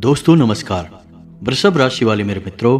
दोस्तों नमस्कार। वृषभ राशि वाले मेरे मित्रों,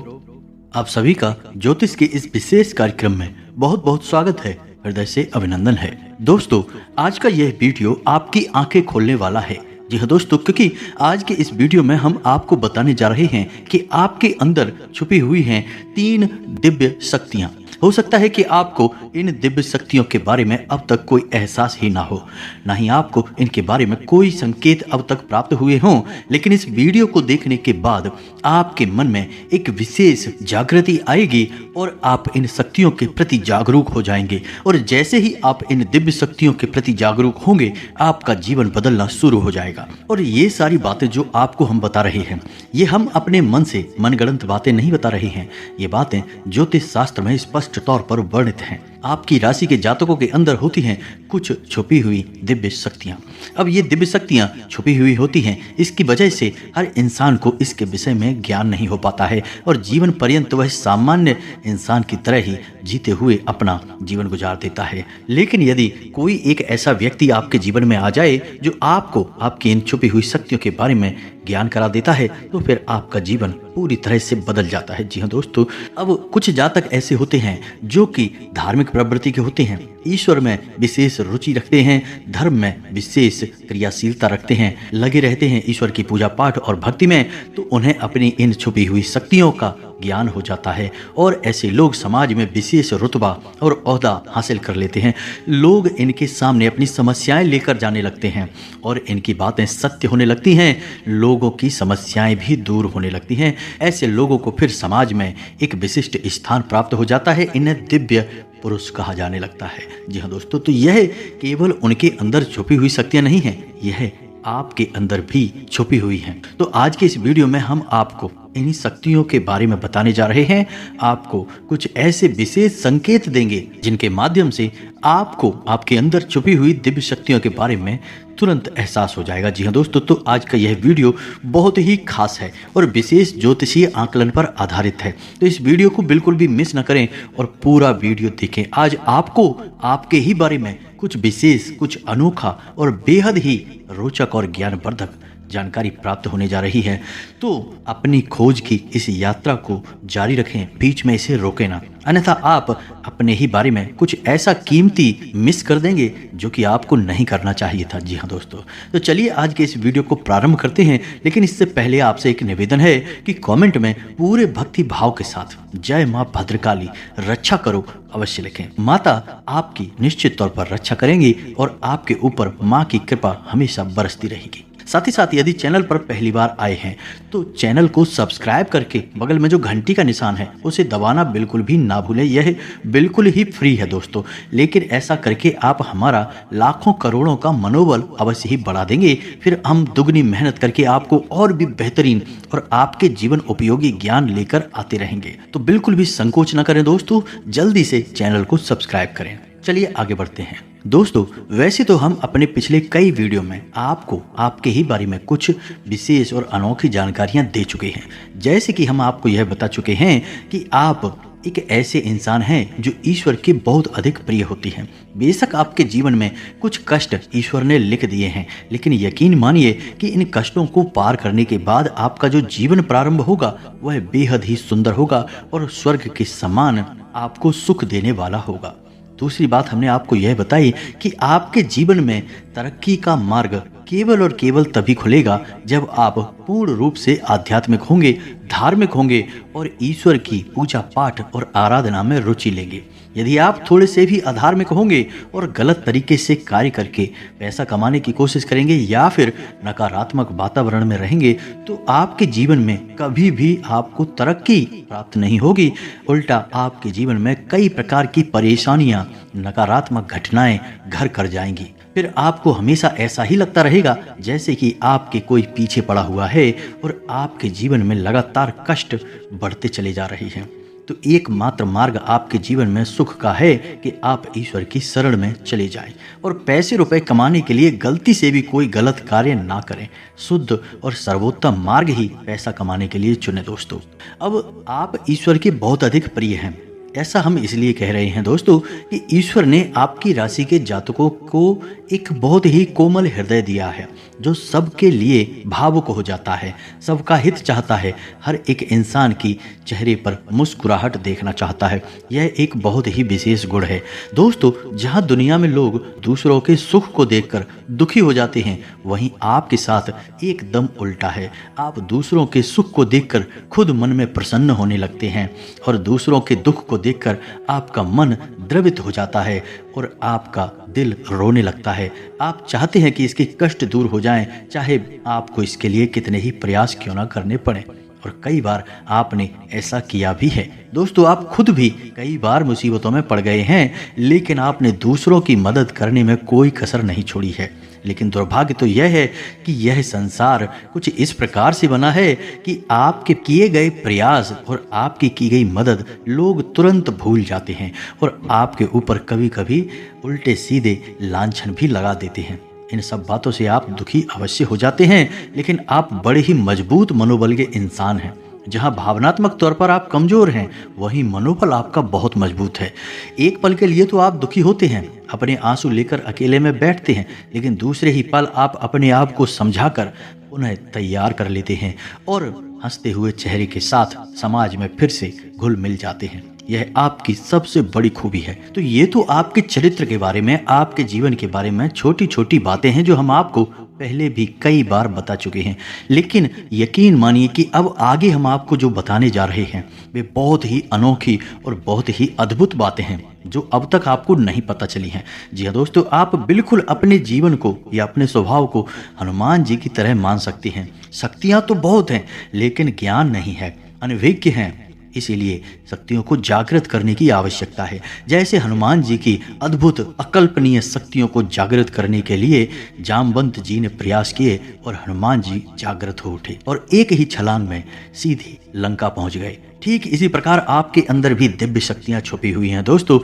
आप सभी का ज्योतिष के इस विशेष कार्यक्रम में बहुत बहुत स्वागत है, हृदय से अभिनंदन है। दोस्तों, आज का यह वीडियो आपकी आंखें खोलने वाला है। जी हाँ दोस्तों, क्योंकि आज के इस वीडियो में हम आपको बताने जा रहे हैं कि आपके अंदर छुपी हुई हैं 3 दिव्य शक्तियां। हो सकता है कि आपको इन दिव्य शक्तियों के बारे में अब तक कोई एहसास ही ना हो, ना ही आपको इनके बारे में कोई संकेत अब तक प्राप्त हुए हों, लेकिन इस वीडियो को देखने के बाद आपके मन में एक विशेष जागृति आएगी और आप इन शक्तियों के प्रति जागरूक हो जाएंगे। और जैसे ही आप इन दिव्य शक्तियों के प्रति जागरूक होंगे, आपका जीवन बदलना शुरू हो जाएगा। और ये सारी बातें जो आपको हम बता रहे हैं, ये हम अपने मन से मनगढ़ंत बातें नहीं बता रहे हैं। ये बातें ज्योतिष शास्त्र में स्पष्ट तौर पर वर्णित हैं। आपकी राशि के जातकों के अंदर होती हैं कुछ छुपी हुई दिव्य शक्तियां। अब ये दिव्य शक्तियां छुपी हुई होती हैं, इसकी वजह से हर इंसान को इसके विषय में ज्ञान नहीं हो पाता है और जीवन पर्यंत वह सामान्य इंसान की तरह ही जीते हुए अपना जीवन गुजार देता है। लेकिन यदि कोई एक ऐसा व्यक्ति आपके जीवन में आ जाए जो आपको आपकी इन छुपी हुई शक्तियों के बारे में ज्ञान करा देता है, तो फिर आपका जीवन पूरी तरह से बदल जाता है। जी हाँ दोस्तों, अब कुछ जातक ऐसे होते हैं जो कि धार्मिक प्रवृत्ति के होते हैं, ईश्वर में विशेष रुचि रखते हैं, धर्म में विशेष क्रियाशीलता रखते हैं, लगे रहते हैं ईश्वर की पूजा पाठ और भक्ति में, तो उन्हें अपनी इन छुपी हुई शक्तियों का ज्ञान हो जाता है और ऐसे लोग समाज में विशेष रुतबा और ओहदा हासिल कर लेते हैं। लोग इनके सामने अपनी समस्याएं लेकर जाने लगते हैं और इनकी बातें सत्य होने लगती हैं। लोगों की समस्याएं भी दूर होने लगती हैं। ऐसे लोगों को फिर समाज में एक विशिष्ट स्थान प्राप्त हो जाता है। इन्हें दिव्य पुरुष कहा जाने लगता है। जी हाँ दोस्तों, तो यह केवल उनके अंदर छुपी हुई शक्तियां नहीं हैं, यह आपके अंदर भी छुपी हुई हैं। तो आज के इस वीडियो में हम आपको इन्हीं शक्तियों के बारे में बताने जा रहे हैं। आपको कुछ ऐसे विशेष संकेत देंगे जिनके माध्यम से आपको आपके अंदर छुपी हुई दिव्य शक्तियों के बारे में तुरंत एहसास हो जाएगा। जी हाँ दोस्तों, तो आज का यह वीडियो बहुत ही खास है और विशेष ज्योतिषीय आकलन पर आधारित है। तो इस वीडियो को बिल्कुल भी मिस न करें और पूरा वीडियो देखें। आज आपको आपके ही बारे में कुछ विशेष, कुछ अनोखा और बेहद ही रोचक और ज्ञानवर्धक जानकारी प्राप्त होने जा रही है। तो अपनी खोज की इस यात्रा को जारी रखें, बीच में इसे रोकें ना, अन्यथा आप अपने ही बारे में कुछ ऐसा कीमती मिस कर देंगे जो कि आपको नहीं करना चाहिए था। जी हाँ दोस्तों, तो चलिए आज के इस वीडियो को प्रारंभ करते हैं। लेकिन इससे पहले आपसे एक निवेदन है कि कमेंट में पूरे भक्ति भाव के साथ जय माँ भद्रकाली रक्षा करो अवश्य लिखें। माता आपकी निश्चित तौर पर रक्षा करेंगी और आपके ऊपर माँ की कृपा हमेशा बरसती रहेगी। साथ ही साथ यदि चैनल पर पहली बार आए हैं तो चैनल को सब्सक्राइब करके बगल में जो घंटी का निशान है उसे दबाना बिल्कुल भी ना भूलें। यह बिल्कुल ही फ्री है दोस्तों, लेकिन ऐसा करके आप हमारा लाखों करोड़ों का मनोबल अवश्य ही बढ़ा देंगे। फिर हम दुगनी मेहनत करके आपको और भी बेहतरीन और आपके जीवन उपयोगी ज्ञान लेकर आते रहेंगे। तो बिल्कुल भी संकोच न करें दोस्तों, जल्दी से चैनल को सब्सक्राइब करें। चलिए आगे बढ़ते हैं। दोस्तों, वैसे तो हम अपने पिछले कई वीडियो में आपको आपके ही बारे में कुछ विशेष और अनोखी जानकारियां दे चुके हैं। जैसे कि हम आपको यह बता चुके हैं कि आप एक ऐसे इंसान हैं जो ईश्वर के बहुत अधिक प्रिय होती हैं। बेशक आपके जीवन में कुछ कष्ट ईश्वर ने लिख दिए हैं, लेकिन यकीन मानिए कि इन कष्टों को पार करने के बाद आपका जो जीवन प्रारंभ होगा वह बेहद ही सुंदर होगा और स्वर्ग के समान आपको सुख देने वाला होगा। दूसरी बात हमने आपको यह बताई कि आपके जीवन में तरक्की का मार्ग केवल और केवल तभी खुलेगा जब आप पूर्ण रूप से आध्यात्मिक होंगे, धार्मिक होंगे और ईश्वर की पूजा पाठ और आराधना में रुचि लेंगे। यदि आप थोड़े से भी अधार्मिक होंगे और गलत तरीके से कार्य करके पैसा कमाने की कोशिश करेंगे या फिर नकारात्मक वातावरण में रहेंगे, तो आपके जीवन में कभी भी आपको तरक्की प्राप्त नहीं होगी। उल्टा आपके जीवन में कई प्रकार की परेशानियां, नकारात्मक घटनाएं घर कर जाएंगी। फिर आपको हमेशा ऐसा ही लगता रहेगा जैसे कि आपके कोई पीछे पड़ा हुआ है और आपके जीवन में लगातार कष्ट बढ़ते चले जा रहे हैं। तो एकमात्र मार्ग आपके जीवन में सुख का है कि आप ईश्वर की शरण में चले जाएं और पैसे रुपए कमाने के लिए गलती से भी कोई गलत कार्य ना करें। शुद्ध और सर्वोत्तम मार्ग ही पैसा कमाने के लिए चुने दोस्तों। अब आप ईश्वर के बहुत अधिक प्रिय हैं, ऐसा हम इसलिए कह रहे हैं दोस्तों कि ईश्वर ने आपकी राशि के जातकों को एक बहुत ही कोमल हृदय दिया है जो सबके लिए भावुक हो जाता है, सबका हित चाहता है, हर एक इंसान की चेहरे पर मुस्कुराहट देखना चाहता है। यह एक बहुत ही विशेष गुण है दोस्तों। जहां दुनिया में लोग दूसरों के सुख को देखकर दुखी हो जाते हैं, वहीं आपके साथ एकदम उल्टा है। आप दूसरों के सुख को देखकर खुद मन में प्रसन्न होने लगते हैं और दूसरों के दुख को देखकर आपका मन द्रवित हो जाता है और आपका दिल रोने लगता है। आप चाहते हैं कि इसके कष्ट दूर हो जाएं, चाहे आपको इसके लिए कितने ही प्रयास क्यों ना करने पड़े। और कई बार आपने ऐसा किया भी है दोस्तों। आप खुद भी कई बार मुसीबतों में पड़ गए हैं, लेकिन आपने दूसरों की मदद करने में कोई कसर नहीं छोड़ी है। लेकिन दुर्भाग्य तो यह है कि यह संसार कुछ इस प्रकार से बना है कि आपके किए गए प्रयास और आपकी की गई मदद लोग तुरंत भूल जाते हैं और आपके ऊपर कभी कभी उल्टे सीधे लांछन भी लगा देते हैं। इन सब बातों से आप दुखी अवश्य हो जाते हैं, लेकिन आप बड़े ही मजबूत मनोबल के इंसान हैं। जहां भावनात्मक तौर पर आप कमजोर हैं, वहीं मनोबल आपका बहुत मजबूत है। एक पल के लिए तो आप दुखी होते हैं, अपने आंसू लेकर अकेले में बैठते हैं, लेकिन दूसरे ही पल आप अपने आप को समझाकर उन्हें तैयार कर लेते हैं और हंसते हुए चेहरे के साथ समाज में फिर से घुल मिल जाते हैं। यह आपकी सबसे बड़ी खूबी है। तो ये तो आपके चरित्र के बारे में, आपके जीवन के बारे में छोटी छोटी बातें हैं जो हम आपको पहले भी कई बार बता चुके हैं, लेकिन यकीन मानिए कि अब आगे हम आपको जो बताने जा रहे हैं वे बहुत ही अनोखी और बहुत ही अद्भुत बातें हैं जो अब तक आपको नहीं पता चली हैं। जी हाँ दोस्तों, आप बिल्कुल अपने जीवन को या अपने स्वभाव को हनुमान जी की तरह मान सकते हैं। शक्तियाँ तो बहुत हैं, लेकिन ज्ञान नहीं है, अनभिज्ञ हैं। इसीलिए शक्तियों को जागृत करने की आवश्यकता है। जैसे हनुमान जी की अद्भुत अकल्पनीय शक्तियों को जागृत करने के लिए जामवंत जी ने प्रयास किए और हनुमान जी जागृत हो उठे और एक ही छलांग में सीधे लंका पहुंच गए। ठीक इसी प्रकार आपके अंदर भी दिव्य शक्तियां छुपी हुई हैं दोस्तों।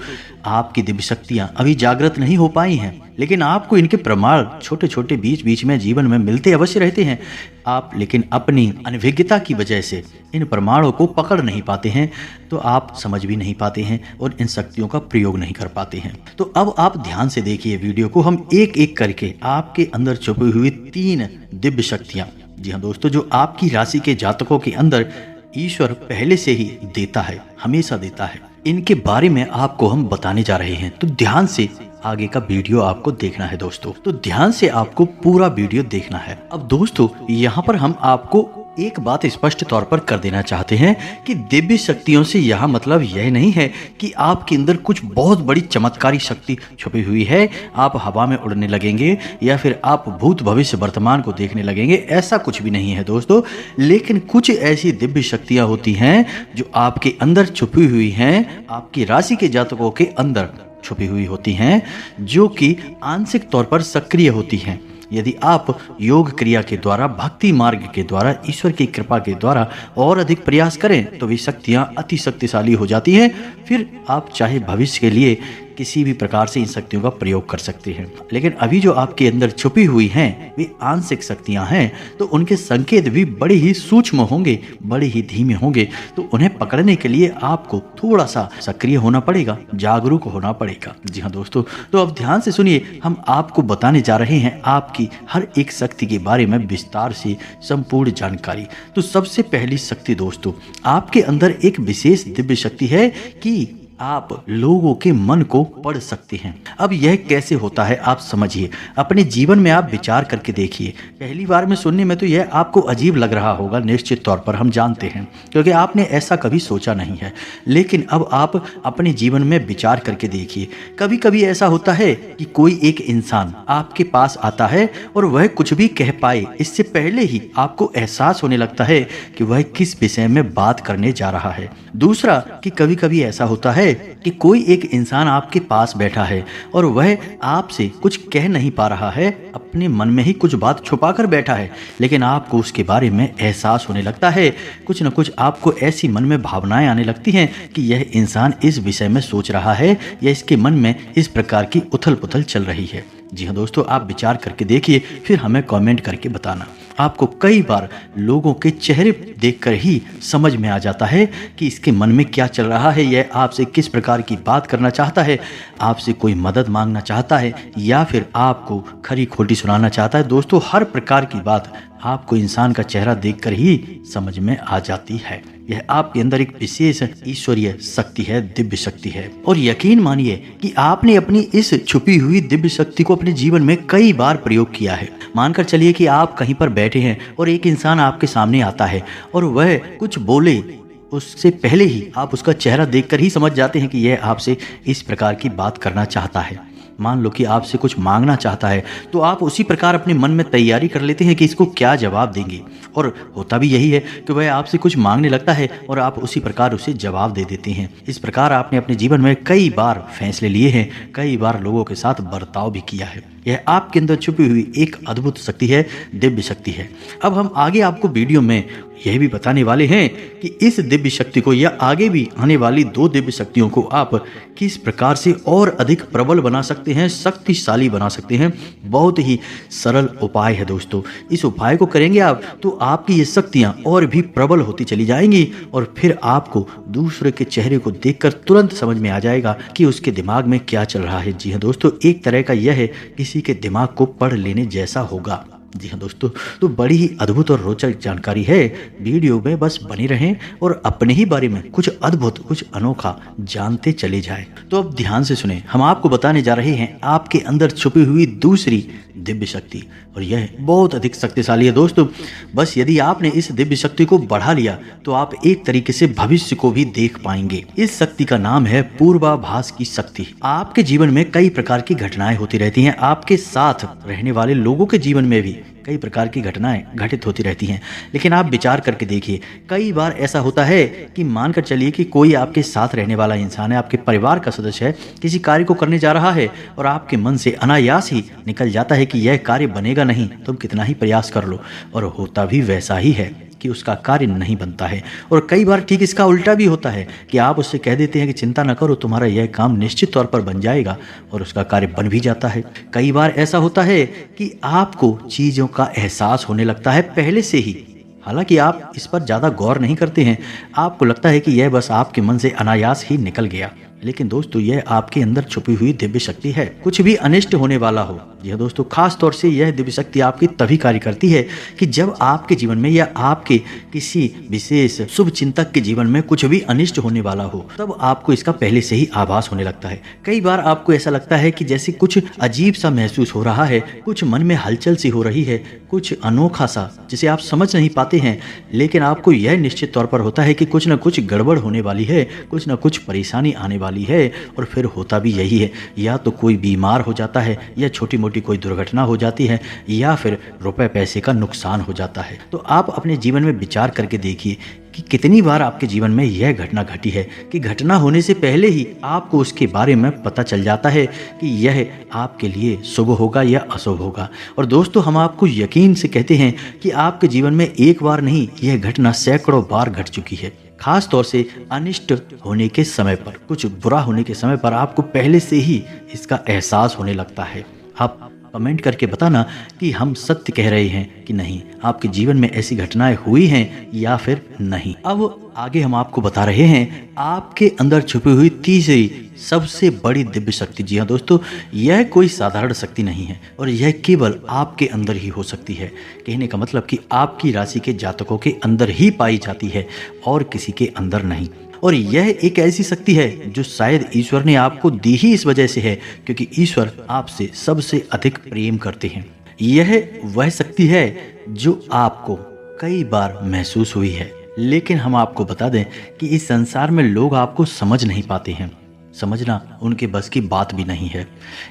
आपकी दिव्य शक्तियां अभी जागृत नहीं हो पाई हैं, लेकिन आपको इनके प्रमाण छोटे छोटे बीच बीच में जीवन में मिलते अवश्य रहते हैं। आप लेकिन अपनी अनभिज्ञता की वजह से इन प्रमाणों को पकड़ नहीं पाते हैं, तो आप समझ भी नहीं पाते हैं और इन शक्तियों का प्रयोग नहीं कर पाते हैं। तो अब आप ध्यान से देखिए वीडियो को, हम एक एक करके आपके अंदर छुपी हुई 3 दिव्य शक्तियां, जी हाँ दोस्तों, जो आपकी राशि के जातकों के अंदर ईश्वर पहले से ही देता है, हमेशा देता है, इनके बारे में आपको हम बताने जा रहे हैं। तो ध्यान से आगे का वीडियो आपको देखना है दोस्तों, तो ध्यान से आपको पूरा वीडियो देखना है। अब दोस्तों, यहाँ पर हम आपको एक बात स्पष्ट तौर पर कर देना चाहते हैं कि दिव्य शक्तियों से यहाँ मतलब यह नहीं है कि आपके अंदर कुछ बहुत बड़ी चमत्कारी शक्ति छुपी हुई है, आप हवा में उड़ने लगेंगे या फिर आप भूत भविष्य वर्तमान को देखने लगेंगे, ऐसा कुछ भी नहीं है दोस्तों। लेकिन कुछ ऐसी दिव्य शक्तियाँ होती हैं जो आपके अंदर छुपी हुई हैं, आपकी राशि के जातकों के अंदर छुपी हुई होती हैं, जो कि आंशिक तौर पर सक्रिय होती हैं। यदि आप योग क्रिया के द्वारा, भक्ति मार्ग के द्वारा, ईश्वर की कृपा के द्वारा और अधिक प्रयास करें तो वे शक्तियाँ अति शक्तिशाली हो जाती हैं। फिर आप चाहे भविष्य के लिए किसी भी प्रकार से इन शक्तियों का प्रयोग कर सकते हैं। लेकिन अभी जो आपके अंदर छुपी हुई हैं वे आंशिक शक्तियां हैं, तो उनके संकेत भी बड़े ही सूक्ष्म होंगे, बड़े ही धीमे होंगे। तो उन्हें पकड़ने के लिए आपको थोड़ा सा सक्रिय होना पड़ेगा, जागरूक होना पड़ेगा। जी हाँ दोस्तों, तो अब ध्यान से सुनिए, हम आपको बताने जा रहे हैं आपकी हर एक शक्ति के बारे में विस्तार से संपूर्ण जानकारी। तो सबसे पहली शक्ति दोस्तों, आपके अंदर एक विशेष दिव्य शक्ति है कि आप लोगों के मन को पढ़ सकते हैं। अब यह कैसे होता है आप समझिए, अपने जीवन में आप विचार करके देखिए। पहली बार में सुनने में तो यह आपको अजीब लग रहा होगा, निश्चित तौर पर हम जानते हैं, क्योंकि आपने ऐसा कभी सोचा नहीं है। लेकिन अब आप अपने जीवन में विचार करके देखिए। कभी कभी ऐसा होता है कि कोई एक इंसान आपके पास आता है और वह कुछ भी कह पाए इससे पहले ही आपको एहसास होने लगता है कि वह किस विषय में बात करने जा रहा है। दूसरा कि कभी कभी ऐसा होता है कि कोई एक इंसान आपके पास बैठा है और वह आपसे कुछ कह नहीं पा रहा है, अपने मन में ही कुछ बात छुपा कर बैठा है, लेकिन आपको उसके बारे में एहसास होने लगता है। कुछ न कुछ आपको ऐसी मन में भावनाएं आने लगती हैं कि यह इंसान इस विषय में सोच रहा है या इसके मन में इस प्रकार की उथल पुथल चल रही है। जी हाँ दोस्तों, आप विचार करके देखिए, फिर हमें कमेंट करके बताना। आपको कई बार लोगों के चेहरे देखकर ही समझ में आ जाता है कि इसके मन में क्या चल रहा है, यह आपसे किस प्रकार की बात करना चाहता है, आपसे कोई मदद मांगना चाहता है या फिर आपको खरी खोटी सुनाना चाहता है। दोस्तों, हर प्रकार की बात आपको इंसान का चेहरा देखकर ही समझ में आ जाती है। यह आपके अंदर एक विशेष ईश्वरीय शक्ति है, दिव्य शक्ति है। और यकीन मानिए कि आपने अपनी इस छुपी हुई दिव्य शक्ति को अपने जीवन में कई बार प्रयोग किया है। मानकर चलिए कि आप कहीं पर बैठे हैं और एक इंसान आपके सामने आता है और वह कुछ बोले, उससे पहले ही आप उसका चेहरा देखकर ही समझ जाते हैं कि यह आपसे इस प्रकार की बात करना चाहता है। मान लो कि आपसे कुछ मांगना चाहता है, तो आप उसी प्रकार अपने मन में तैयारी कर लेते हैं कि इसको क्या जवाब देंगे। और होता भी यही है कि वह आपसे कुछ मांगने लगता है और आप उसी प्रकार उसे जवाब दे देते हैं। इस प्रकार आपने अपने जीवन में कई बार फैसले लिए हैं, कई बार लोगों के साथ बर्ताव भी किया है। यह आपके अंदर छुपी हुई एक अद्भुत शक्ति है, दिव्य शक्ति है। अब हम आगे आपको वीडियो में यह भी बताने वाले हैं कि इस दिव्य शक्ति को या आगे भी आने वाली 2 दिव्य शक्तियों को आप किस प्रकार से और अधिक प्रबल बना सकते हैं, शक्तिशाली बना सकते हैं। बहुत ही सरल उपाय है दोस्तों। इस उपाय को करेंगे आप तो आपकी ये शक्तियाँ और भी प्रबल होती चली जाएंगी और फिर आपको दूसरे के चेहरे को देखकर तुरंत समझ में आ जाएगा कि उसके दिमाग में क्या चल रहा है। जी हाँ दोस्तों, एक तरह का यह है किसी के दिमाग को पढ़ लेने जैसा होगा। जी हाँ दोस्तों, तो बड़ी ही अद्भुत और रोचक जानकारी है। वीडियो में बस बने रहें और अपने ही बारे में कुछ अद्भुत, कुछ अनोखा जानते चले जाएं। तो अब ध्यान से सुने, हम आपको बताने जा रहे हैं आपके अंदर छुपी हुई दूसरी दिव्य शक्ति, और यह बहुत अधिक शक्तिशाली है दोस्तों। बस यदि आपने इस दिव्य शक्ति को बढ़ा लिया तो आप एक तरीके से भविष्य को भी देख पाएंगे। इस शक्ति का नाम है पूर्वाभास की शक्ति। आपके जीवन में कई प्रकार की घटनाएं होती रहती हैं, आपके साथ रहने वाले लोगों के जीवन में भी कई प्रकार की घटनाएं घटित होती रहती हैं। लेकिन आप विचार करके देखिए, कई बार ऐसा होता है कि मानकर चलिए कि कोई आपके साथ रहने वाला इंसान है, आपके परिवार का सदस्य है, किसी कार्य को करने जा रहा है और आपके मन से अनायास ही निकल जाता है कि यह कार्य बनेगा नहीं, तुम कितना ही प्रयास कर लो, और होता भी वैसा ही है कि उसका कार्य नहीं बनता है। और कई बार ठीक इसका उल्टा भी होता है कि आप उससे कह देते हैं कि चिंता न करो, तुम्हारा यह काम निश्चित तौर पर बन जाएगा, और उसका कार्य बन भी जाता है। कई बार ऐसा होता है कि आपको चीज़ों का एहसास होने लगता है पहले से ही, हालांकि आप इस पर ज़्यादा गौर नहीं करते हैं। आपको लगता है कि यह बस आपके मन से अनायास ही निकल गया, लेकिन दोस्तों यह आपके अंदर छुपी हुई दिव्य शक्ति है। कुछ भी अनिष्ट होने वाला हो, यह दोस्तों खास तौर से यह दिव्य शक्ति आपकी तभी कार्य करती है कि जब आपके जीवन में या आपके किसी विशेष शुभ चिंतक के जीवन में कुछ भी अनिष्ट होने वाला हो, तब आपको इसका पहले से ही आभास होने लगता है। कई बार आपको ऐसा लगता है कि जैसे कुछ अजीब सा महसूस हो रहा है, कुछ मन में हलचल सी हो रही है, कुछ अनोखा सा जिसे आप समझ नहीं पाते हैं, लेकिन आपको यह निश्चित तौर पर होता है कि कुछ न कुछ गड़बड़ होने वाली है, कुछ न कुछ परेशानी आने वाली है। और फिर होता भी यही है, या तो कोई बीमार हो जाता है, या छोटी मोटी कोई दुर्घटना हो जाती है, या फिर रुपए पैसे का नुकसान हो जाता है। तो आप अपने जीवन में विचार करके देखिए कि कितनी बार आपके जीवन में यह घटना घटी है कि घटना होने से पहले ही आपको उसके बारे में पता चल जाता है कि यह आपके लिए शुभ होगा या अशुभ होगा। और दोस्तों, हम आपको यकीन से कहते हैं कि आपके जीवन में एक बार नहीं, यह घटना सैकड़ों बार घट चुकी है। खास तौर से अनिष्ट होने के समय पर, कुछ बुरा होने के समय पर आपको पहले से ही इसका एहसास होने लगता है। आप कमेंट करके बताना कि हम सत्य कह रहे हैं कि नहीं, आपके जीवन में ऐसी घटनाएं हुई हैं या फिर नहीं। अब आगे हम आपको बता रहे हैं आपके अंदर छुपी हुई तीसरी सबसे बड़ी दिव्य शक्ति। जी हाँ दोस्तों, यह कोई साधारण शक्ति नहीं है और यह केवल आपके अंदर ही हो सकती है। कहने का मतलब कि आपकी राशि के जातकों के अंदर ही पाई जाती है और किसी के अंदर नहीं। और यह एक ऐसी शक्ति है जो शायद ईश्वर ने आपको दी ही इस वजह से है क्योंकि ईश्वर आपसे सबसे अधिक प्रेम करते हैं। यह वह शक्ति है जो आपको कई बार महसूस हुई है, लेकिन हम आपको बता दें कि इस संसार में लोग आपको समझ नहीं पाते हैं, समझना उनके बस की बात भी नहीं है।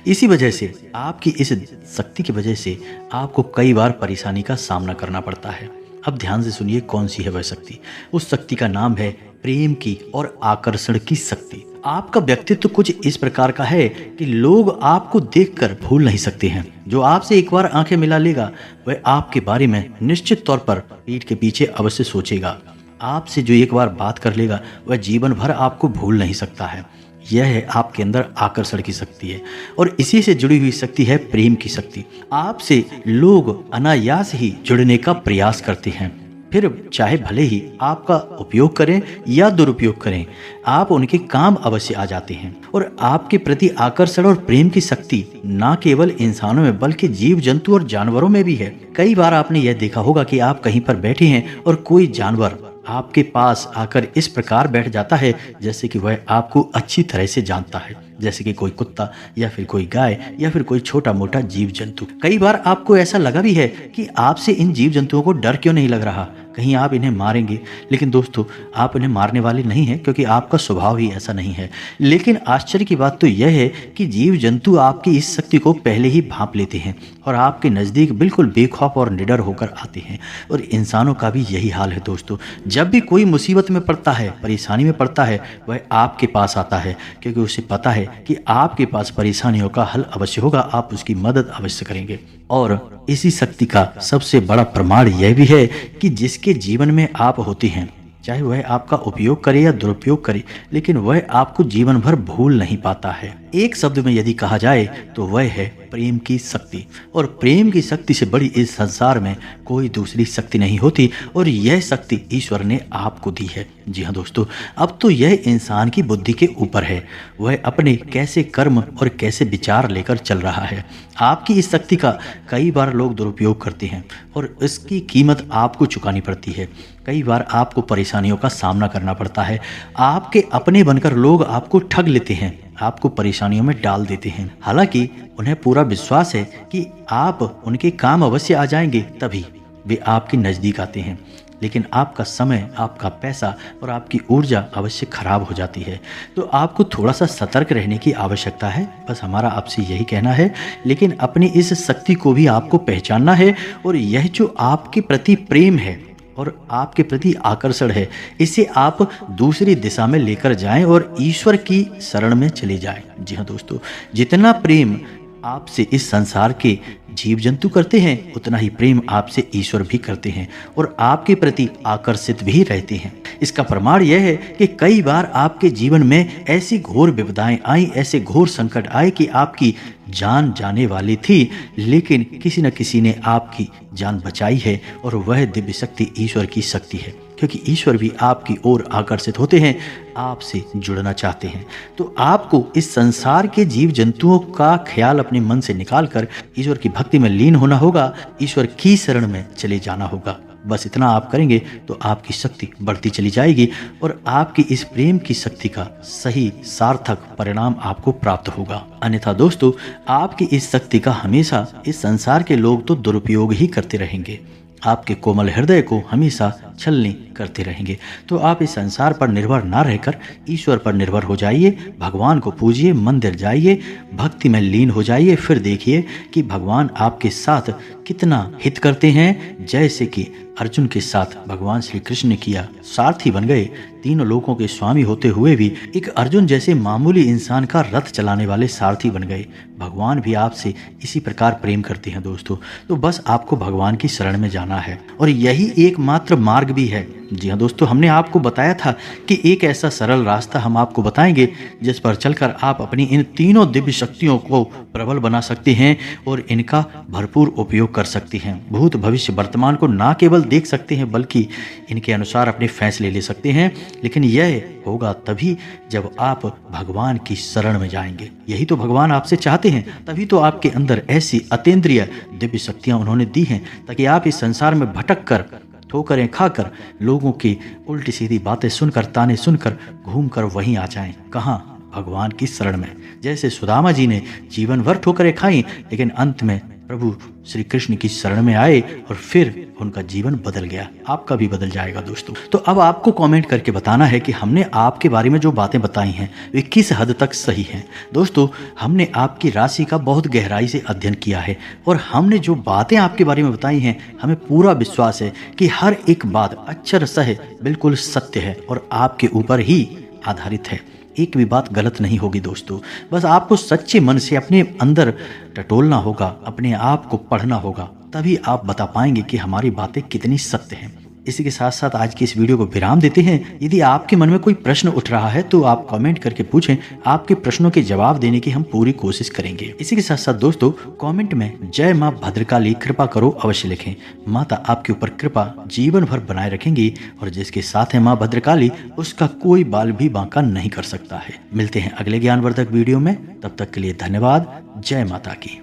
इसी वजह से आपकी इस शक्ति की वजह से आपको कई बार परेशानी का सामना करना पड़ता है। अब ध्यान से सुनिए कौन सी है वह शक्ति। उस शक्ति का नाम है प्रेम की और आकर्षण की शक्ति। आपका व्यक्तित्व कुछ इस प्रकार का है कि लोग आपको देखकर भूल नहीं सकते हैं। जो आपसे एक बार आंखें मिला लेगा वह आपके बारे में निश्चित तौर पर पीठ के पीछे अवश्य सोचेगा। आपसे जो एक बार बात कर लेगा वह जीवन भर आपको भूल नहीं सकता है। यह है आपके अंदर आकर्षण की शक्ति है और इसी से जुड़ी हुई शक्ति है प्रेम की शक्ति। आपसे लोग अनायास ही जुड़ने का प्रयास करते हैं, फिर चाहे भले ही आपका उपयोग करें या दुरुपयोग करें, आप उनके काम अवश्य आ जाते हैं। और आपके प्रति आकर्षण और प्रेम की शक्ति न केवल इंसानों में बल्कि जीव जंतु और जानवरों में भी है। कई बार आपने यह देखा होगा कि आप कहीं पर बैठे हैं और कोई जानवर आपके पास आकर इस प्रकार बैठ जाता है जैसे कि वह आपको अच्छी तरह से जानता है, जैसे कि कोई कुत्ता या फिर कोई गाय या फिर कोई छोटा मोटा जीव जंतु। कई बार आपको ऐसा लगा भी है कि आपसे इन जीव जंतुओं को डर क्यों नहीं लग रहा, कहीं आप इन्हें मारेंगे। लेकिन दोस्तों, आप इन्हें मारने वाले नहीं हैं क्योंकि आपका स्वभाव ही ऐसा नहीं है। लेकिन आश्चर्य की बात तो यह है कि जीव जंतु आपकी इस शक्ति को पहले ही भांप लेते हैं और आपके नज़दीक बिल्कुल बेखौफ और निडर होकर आते हैं। और इंसानों का भी यही हाल है दोस्तों। जब भी कोई मुसीबत में पड़ता है, परेशानी में पड़ता है, वह आपके पास आता है क्योंकि उसे पता है कि आपके पास परेशानियों का हल अवश्य होगा, आप उसकी मदद अवश्य करेंगे। और इसी शक्ति का सबसे बड़ा प्रमाण यह भी है कि जिसके जीवन में आप होते हैं, चाहे वह आपका उपयोग करे या दुरुपयोग करे, लेकिन वह आपको जीवन भर भूल नहीं पाता है। एक शब्द में यदि कहा जाए तो वह है प्रेम की शक्ति। और प्रेम की शक्ति से बड़ी इस संसार में कोई दूसरी शक्ति नहीं होती और यह शक्ति ईश्वर ने आपको दी है। जी हाँ दोस्तों, अब तो यह इंसान की बुद्धि के ऊपर है, वह अपने कैसे कर्म और कैसे विचार लेकर चल रहा है। आपकी इस शक्ति का कई बार लोग दुरुपयोग करते हैं और इसकी कीमत आपको चुकानी पड़ती है। कई बार आपको परेशानियों का सामना करना पड़ता है। आपके अपने बनकर लोग आपको ठग लेते हैं, आपको परेशानियों में डाल देते हैं। हालांकि उन्हें पूरा विश्वास है कि आप उनके काम अवश्य आ जाएंगे, तभी वे आपके नज़दीक आते हैं। लेकिन आपका समय, आपका पैसा और आपकी ऊर्जा अवश्य खराब हो जाती है। तो आपको थोड़ा सा सतर्क रहने की आवश्यकता है, बस हमारा आपसे यही कहना है। लेकिन अपनी इस शक्ति को भी आपको पहचानना है और यह जो आपके प्रति प्रेम है और आपके प्रति आकर्षण है, इसे आप दूसरी दिशा में लेकर जाएं और ईश्वर की शरण में चले जाएं। जी हाँ दोस्तों, जितना प्रेम आपसे इस संसार के जीव जंतु करते हैं, उतना ही प्रेम आपसे ईश्वर भी करते हैं और आपके प्रति आकर्षित भी रहते हैं। इसका प्रमाण यह है कि कई बार आपके जीवन में ऐसी घोर विपदाएं आई, ऐसे घोर संकट आए कि आपकी जान जाने वाली थी, लेकिन किसी न किसी ने आपकी जान बचाई है और वह दिव्य शक्ति ईश्वर की शक्ति है। क्योंकि ईश्वर भी आपकी ओर आकर्षित होते हैं, आपसे जुड़ना चाहते हैं। तो आपको इस संसार के जीव जंतुओं का ख्याल अपने मन से निकालकर ईश्वर की भक्ति में लीन होना होगा, ईश्वर की शरण में चले जाना होगा। बस इतना आप करेंगे तो आपकी शक्ति बढ़ती चली जाएगी और आपकी इस प्रेम की शक्ति का सही सार्थक परिणाम आपको प्राप्त होगा। अन्यथा दोस्तों, आपकी इस शक्ति का हमेशा इस संसार के लोग तो दुरुपयोग ही करते रहेंगे, आपके कोमल हृदय को हमेशा छलनी करते रहेंगे। तो आप इस संसार पर निर्भर ना रहकर ईश्वर पर निर्भर हो जाइए, भगवान को पूजिए, मंदिर जाइए, भक्ति में लीन हो जाइए। फिर देखिए कि भगवान आपके साथ कितना हित करते हैं। जैसे कि अर्जुन के साथ भगवान श्री कृष्ण ने किया, सारथी बन गए, तीनों लोकों के स्वामी होते हुए भी एक अर्जुन जैसे मामूली इंसान का रथ चलाने वाले सारथी बन गए। भगवान भी आपसे इसी प्रकार प्रेम करते हैं दोस्तों। तो बस आपको भगवान की शरण में जाना है और यही एकमात्र मार्ग भी है। जी हाँ दोस्तों, हमने आपको बताया था कि एक ऐसा सरल रास्ता हम आपको बताएंगे जिस पर चलकर आप अपनी इन तीनों दिव्य शक्तियों को प्रबल बना सकते हैं और इनका भरपूर उपयोग कर सकते हैं। भूत भविष्य वर्तमान को ना केवल देख सकते हैं बल्कि इनके अनुसार अपने फैसले ले सकते हैं। लेकिन यह होगा तभी जब आप भगवान की शरण में जाएंगे। यही तो भगवान आपसे चाहते हैं, तभी तो आपके अंदर ऐसी अतीन्द्रिय दिव्य शक्तियां उन्होंने दी हैं ताकि आप इस संसार में भटक कर, ठोकरें खाकर, लोगों की उल्टी सीधी बातें सुनकर, ताने सुनकर घूमकर वहीं आ जाएं। कहाँ? भगवान की शरण में। जैसे सुदामा जी ने जीवन भर ठोकरें खाई, लेकिन अंत में प्रभु श्री कृष्ण की शरण में आए और फिर उनका जीवन बदल गया। आपका भी बदल जाएगा दोस्तों। तो अब आपको कमेंट करके बताना है कि हमने आपके बारे में जो बातें बताई हैं वे किस हद तक सही हैं। दोस्तों, हमने आपकी राशि का बहुत गहराई से अध्ययन किया है और हमने जो बातें आपके बारे में बताई हैं, हमें पूरा विश्वास है कि हर एक बात अक्षर सह बिल्कुल सत्य है और आपके ऊपर ही आधारित है। एक भी बात गलत नहीं होगी दोस्तों। बस आपको सच्चे मन से अपने अंदर टटोलना होगा, अपने आप को पढ़ना होगा, तभी आप बता पाएंगे कि हमारी बातें कितनी सत्य हैं। इसी के साथ साथ आज की इस वीडियो को विराम देते हैं। यदि आपके मन में कोई प्रश्न उठ रहा है तो आप कमेंट करके पूछें, आपके प्रश्नों के जवाब देने की हम पूरी कोशिश करेंगे। इसी के साथ साथ दोस्तों कमेंट में जय माँ भद्रकाली कृपा करो अवश्य लिखें। माता आपके ऊपर कृपा जीवन भर बनाए रखेंगी और जिसके साथ है माँ भद्रकाली उसका कोई बाल भी बांका नहीं कर सकता है। मिलते हैं अगले ज्ञानवर्धक वीडियो में, तब तक के लिए धन्यवाद। जय माता की।